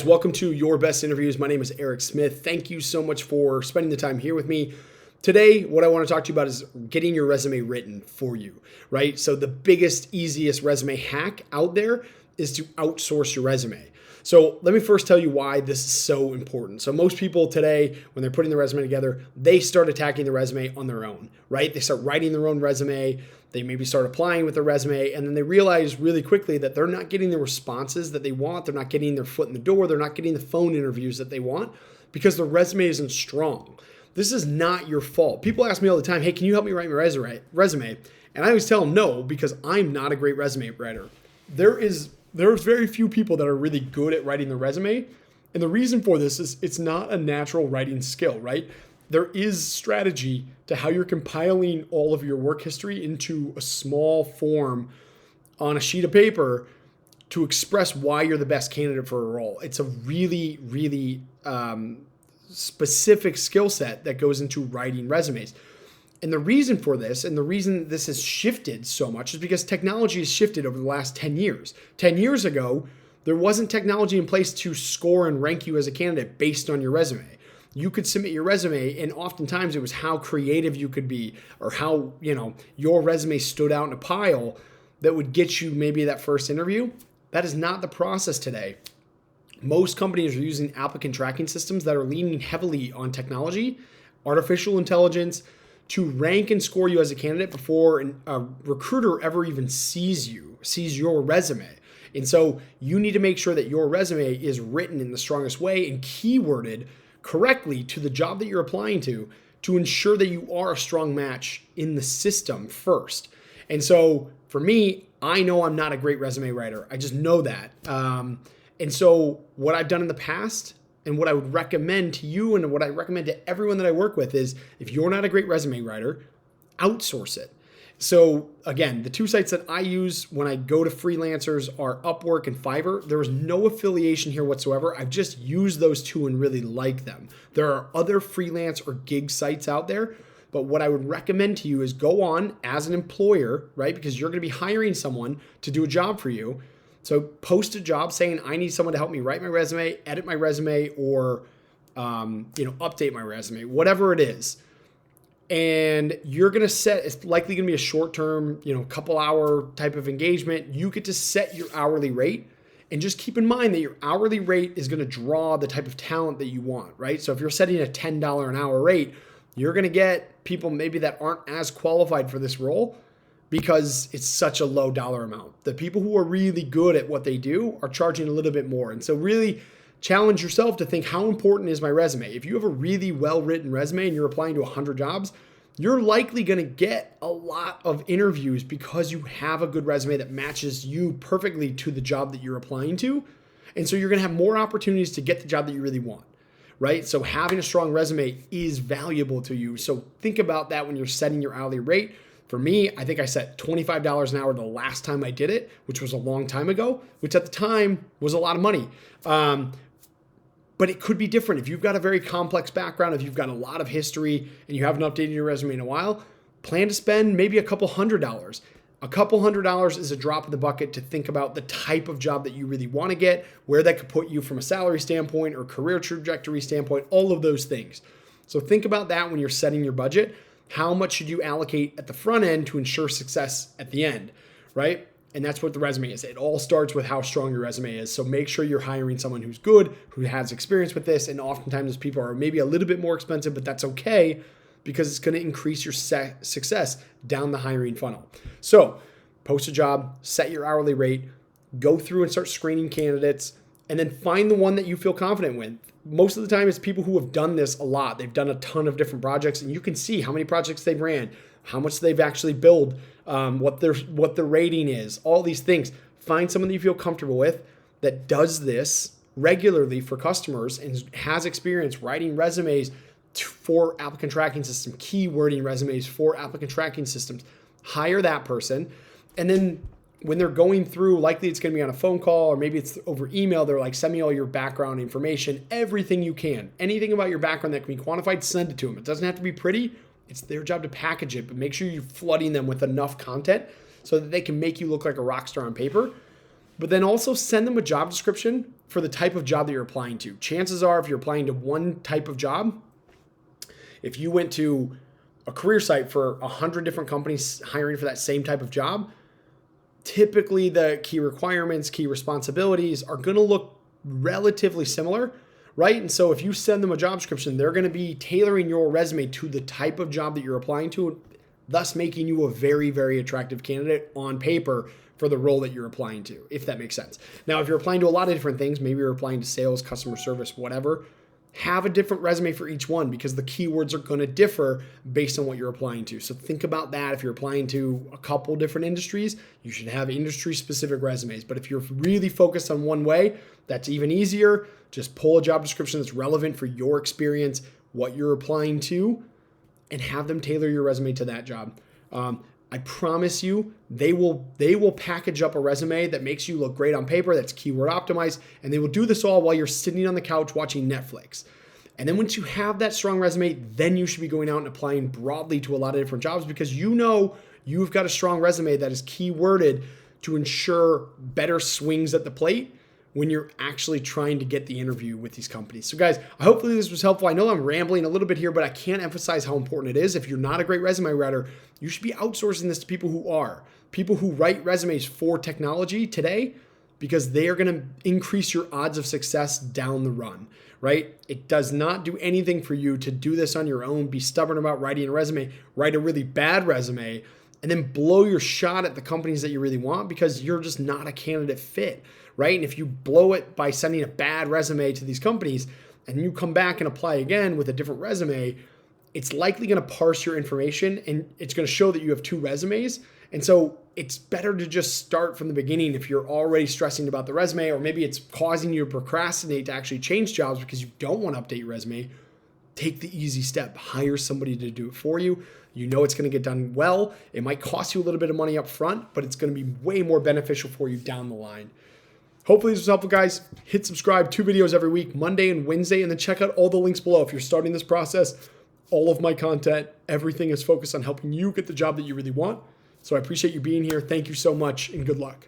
guys, welcome to Your Best Interviews. My name is Eric Smith. Thank you so much for spending the time here with me. Today, what I want to talk to you about is getting your resume written for you, right? So the biggest, easiest resume hack out there is to outsource your resume. So let me first tell you why this is so important. So most people today, when they're putting their resume together, they start attacking the resume on their own, right? They start writing their own resume. They maybe start applying with their resume, and then they realize really quickly that they're not getting the responses that they want. They're not getting their foot in the door. They're not getting the phone interviews that they want because their resume isn't strong. This is not your fault. People ask me all the time, hey, can you help me write my resume? And I always tell them no, because I'm not a great resume writer. There's very few people that are really good at writing their resume. And the reason for this is it's not a natural writing skill, right? There is strategy to how you're compiling all of your work history into a small form on a sheet of paper to express why you're the best candidate for a role. It's a really, really specific skill set that goes into writing resumes. And the reason for this, and the reason this has shifted so much, is because technology has shifted over the last 10 years. 10 years ago, there wasn't technology in place to score and rank you as a candidate based on your resume. You could submit your resume, and oftentimes it was how creative you could be or how, your resume stood out in a pile that would get you maybe that first interview. That is not the process today. Most companies are using applicant tracking systems that are leaning heavily on technology, artificial intelligence, to rank and score you as a candidate before a recruiter ever even sees your resume. And so you need to make sure that your resume is written in the strongest way and keyworded correctly to the job that you're applying to ensure that you are a strong match in the system first. And so for me, I know I'm not a great resume writer. I just know that. And so what I've done in the past and what I would recommend to you and what I recommend to everyone that I work with is if you're not a great resume writer, outsource it. So again, the two sites that I use when I go to freelancers are Upwork and Fiverr. There is no affiliation here whatsoever. I've just used those two and really like them. There are other freelance or gig sites out there, but what I would recommend to you is go on as an employer, right? Because you're going to be hiring someone to do a job for you. So post a job saying, I need someone to help me write my resume, edit my resume, or update my resume, whatever it is. And you're going to set, it's likely going to be a short-term, couple hour type of engagement. You get to set your hourly rate, and just keep in mind that your hourly rate is going to draw the type of talent that you want, right? So if you're setting a $10 an hour rate, you're going to get people maybe that aren't as qualified for this role because it's such a low dollar amount. The people who are really good at what they do are charging a little bit more. And so really challenge yourself to think, how important is my resume? If you have a really well-written resume and you're applying to 100 jobs, you're likely going to get a lot of interviews because you have a good resume that matches you perfectly to the job that you're applying to. And so you're going to have more opportunities to get the job that you really want, right? So having a strong resume is valuable to you. So think about that when you're setting your hourly rate. For me, I think I set $25 an hour the last time I did it, which was a long time ago, which at the time was a lot of money. But it could be different. If you've got a very complex background, if you've got a lot of history and you haven't updated your resume in a while, plan to spend maybe a couple $100. A couple $100 is a drop in the bucket to think about the type of job that you really want to get, where that could put you from a salary standpoint or career trajectory standpoint, all of those things. So think about that when you're setting your budget. How much should you allocate at the front end to ensure success at the end, right? And that's what the resume is. It all starts with how strong your resume is. So make sure you're hiring someone who's good, who has experience with this. And oftentimes those people are maybe a little bit more expensive, but that's okay because it's going to increase your success down the hiring funnel. So post a job, set your hourly rate, go through and start screening candidates, and then find the one that you feel confident with. Most of the time, it's people who have done this a lot. They've done a ton of different projects, and you can see how many projects they've ran, how much they've actually billed, what their rating is, all these things. Find someone that you feel comfortable with that does this regularly for customers and has experience writing resumes for applicant tracking system, keywording resumes for applicant tracking systems. Hire that person, and then when they're going through, likely it's going to be on a phone call or maybe it's over email. They're like, send me all your background information, everything you can. Anything about your background that can be quantified, send it to them. It doesn't have to be pretty. It's their job to package it, but make sure you're flooding them with enough content so that they can make you look like a rock star on paper. But then also send them a job description for the type of job that you're applying to. Chances are, if you're applying to one type of job, if you went to a career site for 100 different companies hiring for that same type of job, typically the key requirements, key responsibilities are going to look relatively similar, right? And so if you send them a job description, they're going to be tailoring your resume to the type of job that you're applying to, thus making you a very, very attractive candidate on paper for the role that you're applying to, if that makes sense. Now, if you're applying to a lot of different things, maybe you're applying to sales, customer service, whatever, have a different resume for each one because the keywords are going to differ based on what you're applying to. So think about that. If you're applying to a couple different industries, you should have industry-specific resumes. But if you're really focused on one way, that's even easier. Just pull a job description that's relevant for your experience, what you're applying to, and have them tailor your resume to that job. I promise you, they will package up a resume that makes you look great on paper, that's keyword optimized, and they will do this all while you're sitting on the couch watching Netflix. And then once you have that strong resume, then you should be going out and applying broadly to a lot of different jobs because you know you've got a strong resume that is keyworded to ensure better swings at the plate when you're actually trying to get the interview with these companies. So guys, hopefully this was helpful. I know I'm rambling a little bit here, but I can't emphasize how important it is. If you're not a great resume writer, you should be outsourcing this to people who are. People who write resumes for technology today, because they are gonna increase your odds of success down the run, right? It does not do anything for you to do this on your own, be stubborn about writing a resume, write a really bad resume, and then blow your shot at the companies that you really want because you're just not a candidate fit, right? And if you blow it by sending a bad resume to these companies and you come back and apply again with a different resume, it's likely going to parse your information and it's going to show that you have two resumes. And so it's better to just start from the beginning if you're already stressing about the resume, or maybe it's causing you to procrastinate to actually change jobs because you don't want to update your resume. Take the easy step, hire somebody to do it for you. You know it's going to get done well. It might cost you a little bit of money up front, but it's going to be way more beneficial for you down the line. Hopefully this was helpful, guys. Hit subscribe, 2 videos every week, Monday and Wednesday, and then check out all the links below. If you're starting this process, all of my content, everything is focused on helping you get the job that you really want. So I appreciate you being here. Thank you so much and good luck.